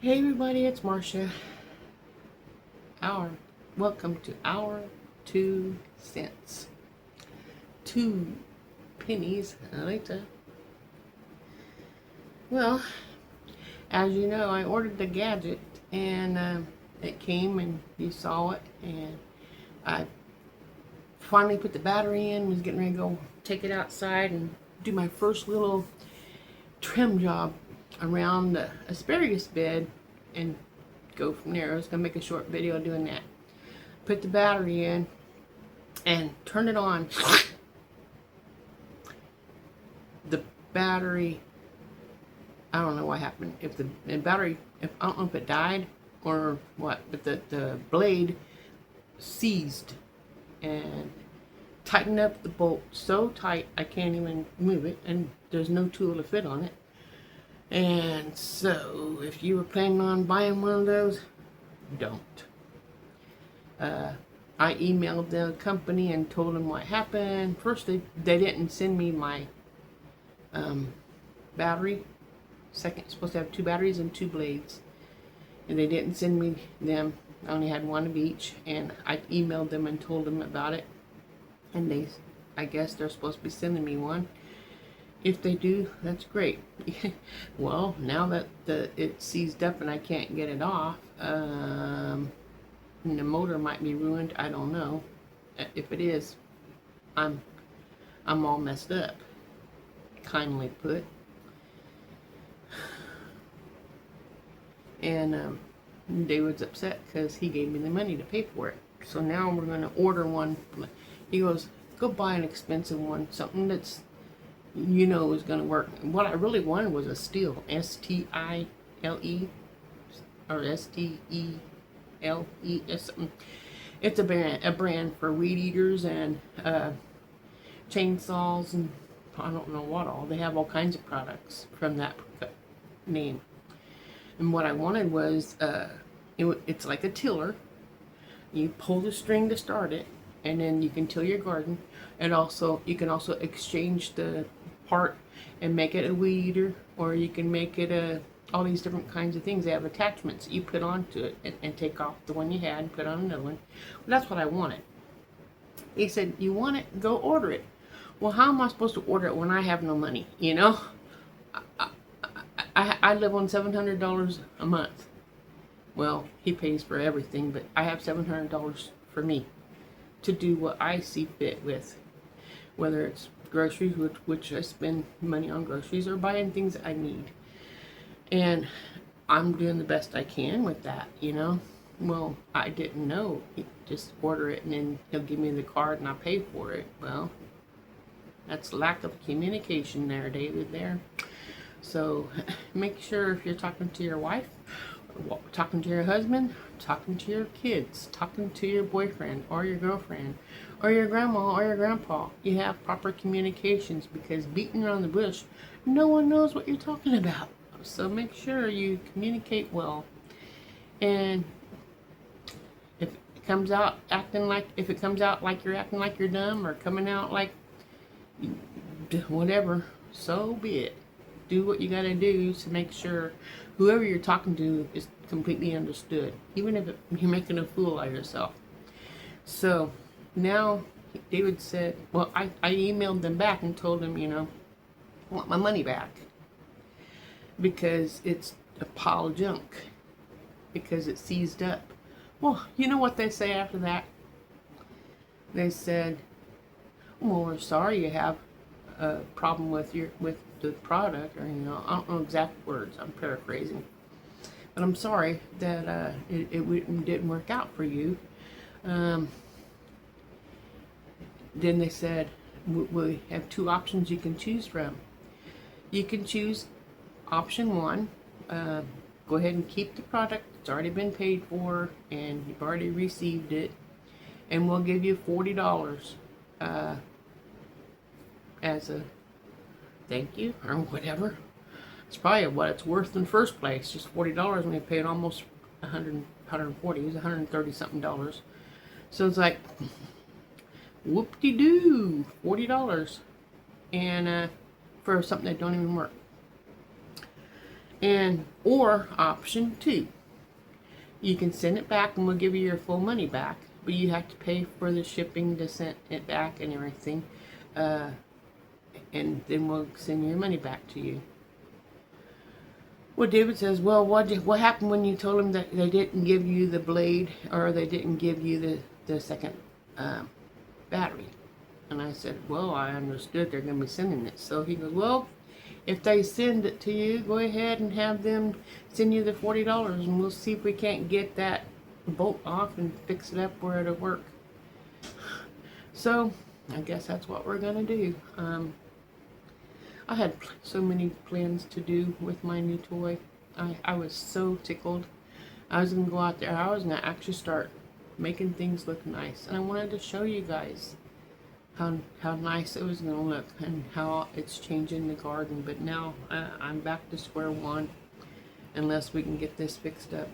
Hey everybody, it's Marcia. Welcome to our 2 cents. 2 pennies later. Well, as you know, I ordered the gadget and it came and you saw it, and I finally put the battery in, was getting ready to go take it outside and do my first little trim job around the asparagus bed and go from there. I was gonna make a short video doing that. Put the battery in and turn it on. The battery, I don't know what happened. If the battery, I don't know if it died or what, but the blade seized and tightened up the bolt so tight I can't even move it, and there's no tool to fit on it. And so if you were planning on buying one of those, don't. I emailed the company and told them what happened. First, they didn't send me my battery. Second, supposed to have 2 batteries and 2 blades, and they didn't send me them. I only had 1 of each, and I emailed them and told them about it. And I guess they're supposed to be sending me one. If they do, that's great. Well, now that it's seized up and I can't get it off, and the motor might be ruined. I don't know. If it is, I'm all messed up. Kindly put. And David's upset because he gave me the money to pay for it. So now we're going to order one. He goes, go buy an expensive one, something that's is going to work. What I really wanted was a steel, S-T-I-L-E, or S-T-E-L-E, something. It's a brand for weed eaters and chainsaws, and I don't know what all. They have all kinds of products from that name. And what I wanted was, it's like a tiller. You pull the string to start it, and then you can till your garden. And also, you can also exchange the part and make it a weed eater, or you can make it all these different kinds of things. They have attachments you put onto it and take off the one you had and put on another one. Well, that's what I wanted. He said, you want it? Go order it. Well, how am I supposed to order it when I have no money? I live on $700 a month. Well, he pays for everything, but I have $700 for me to do what I see fit with, whether it's groceries, which I spend money on groceries, or buying things I need. And I'm doing the best I can with that, Well, I didn't know. Just order it and then he'll give me the card and I'll pay for it. Well, that's lack of communication there, David, there. So make sure if you're talking to your wife, talking to your husband, talking to your kids, talking to your boyfriend or your girlfriend or your grandma or your grandpa, you have proper communications, because beating around the bush, no one knows what you're talking about. So make sure you communicate well. And if it comes out like you're acting like you're dumb, or coming out like whatever, so be it. Do what you gotta do to make sure whoever you're talking to is completely understood, even if you're making a fool out of yourself. So now David said, well, I emailed them back and told them, I want my money back, because it's a pile of junk, because it's seized up. Well, you know what they say after that? They said, well, we're sorry you have a problem with the product, or I don't know exact words, I'm paraphrasing, but I'm sorry that it didn't work out for you. Then they said, we have 2 options you can choose from. You can choose option 1, go ahead and keep the product. It's already been paid for and you've already received it, and we'll give you $40 as a thank you, or whatever. It's probably what it's worth in the first place, just $40 when they paid almost 140. It was 130 something dollars. So it's like, whoop-de-doo, $40, and for something that don't even work. And or option 2, you can send it back and we'll give you your full money back, but you have to pay for the shipping to send it back and everything, and then we'll send your money back to you. Well, David says, well, what happened when you told him that they didn't give you the blade, or they didn't give you the second battery? And I said, well, I understood they're going to be sending it. So he goes, well, if they send it to you, go ahead and have them send you the $40, and we'll see if we can't get that bolt off and fix it up where it'll work. So I guess that's what we're going to do. I had so many plans to do with my new toy. I was so tickled. I was going to go out there. I was going to actually start making things look nice. And I wanted to show you guys how nice it was going to look and how it's changing the garden. But now I'm back to square one unless we can get this fixed up.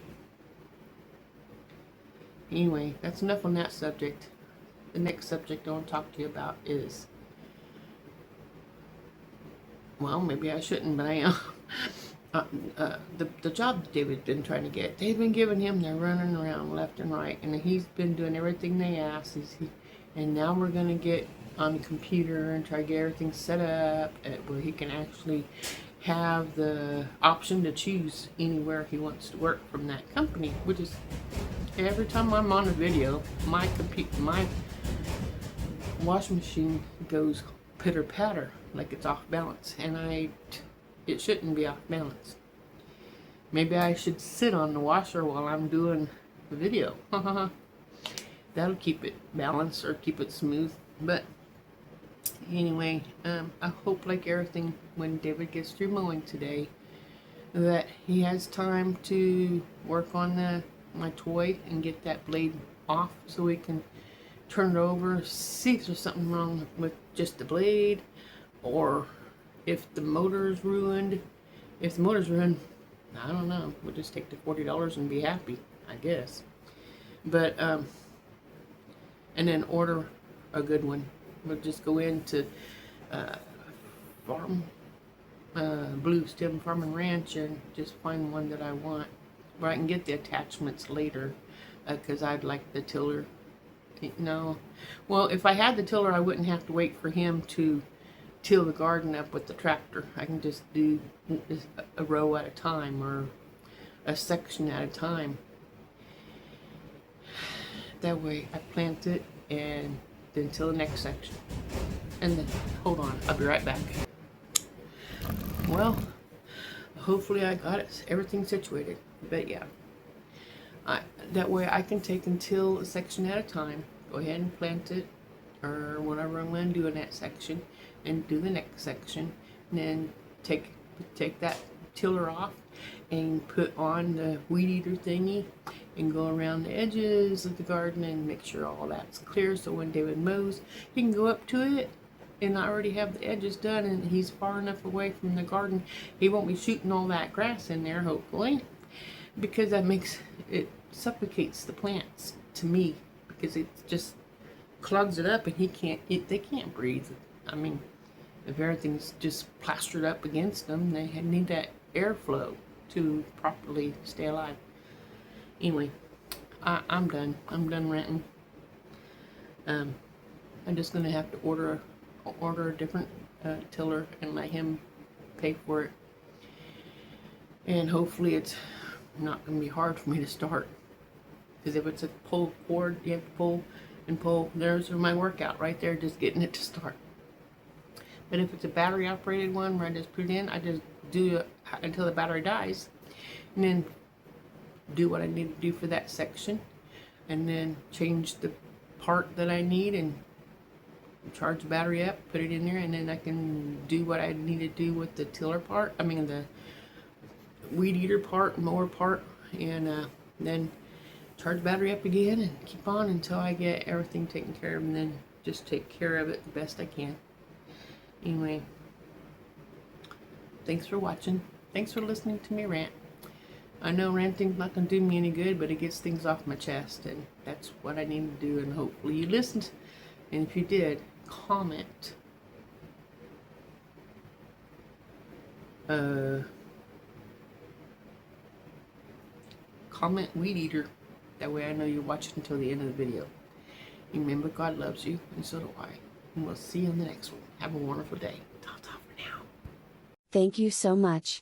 Anyway, that's enough on that subject. The next subject I want to talk to you about is, well, maybe I shouldn't, but I am. The job that David's been trying to get, they've been giving him, they're running around left and right, and he's been doing everything they ask. And now we're going to get on the computer and try to get everything set up where he can actually have the option to choose anywhere he wants to work from that company, which is every time I'm on a video, my washing machine goes pitter patter like it's off balance, and it shouldn't be off balance. Maybe I should sit on the washer while I'm doing the video. That'll keep it balanced or keep it smooth. But anyway, I hope, like everything, when David gets through mowing today, that he has time to work on my toy and get that blade off so we can turn it over, see if there's something wrong with just the blade, or if the motor is ruined. If the motor's ruined, I don't know. We'll just take the $40 and be happy, I guess. But and then order a good one. We'll just go into Blue Stem Farm and Ranch and just find one that I want, where I can get the attachments later, because I'd like the tiller. No, well, if I had the tiller, I wouldn't have to wait for him to till the garden up with the tractor. I can just do a row at a time or a section at a time. That way I plant it and then till the next section. And then, hold on, I'll be right back. Well, hopefully I got everything situated. But yeah, that way I can take until a section at a time, go ahead and plant it, or whatever I'm going to do in that section, and do the next section, and then take that tiller off and put on the weed eater thingy and go around the edges of the garden and make sure all that's clear, so when David mows, he can go up to it. And I already have the edges done, and he's far enough away from the garden, he won't be shooting all that grass in there, hopefully, because it suffocates the plants to me, because it just clogs it up and they can't breathe. I mean, if everything's just plastered up against them, they need that airflow to properly stay alive. Anyway, I'm done. I'm done ranting. I'm just gonna have to order a different tiller and let him pay for it. And hopefully it's not gonna be hard for me to start. Because if it's a pull cord, you have to pull and pull. There's my workout right there, just getting it to start. But if it's a battery operated one where I just put it in, I just do it until the battery dies, and then do what I need to do for that section, and then change the part that I need and charge the battery up, put it in there, and then I can do what I need to do with the tiller part, the weed eater part, mower part, and then charge the battery up again and keep on until I get everything taken care of, and then just take care of it the best I can. Anyway, thanks for watching. Thanks for listening to me rant. I know ranting's not going to do me any good, but it gets things off my chest, and that's what I need to do, and hopefully you listened. And if you did, comment. comment weed eater. That way I know you're watching until the end of the video. Remember, God loves you, and so do I. And we'll see you on the next one. Have a wonderful day. Ta-ta for now. Thank you so much.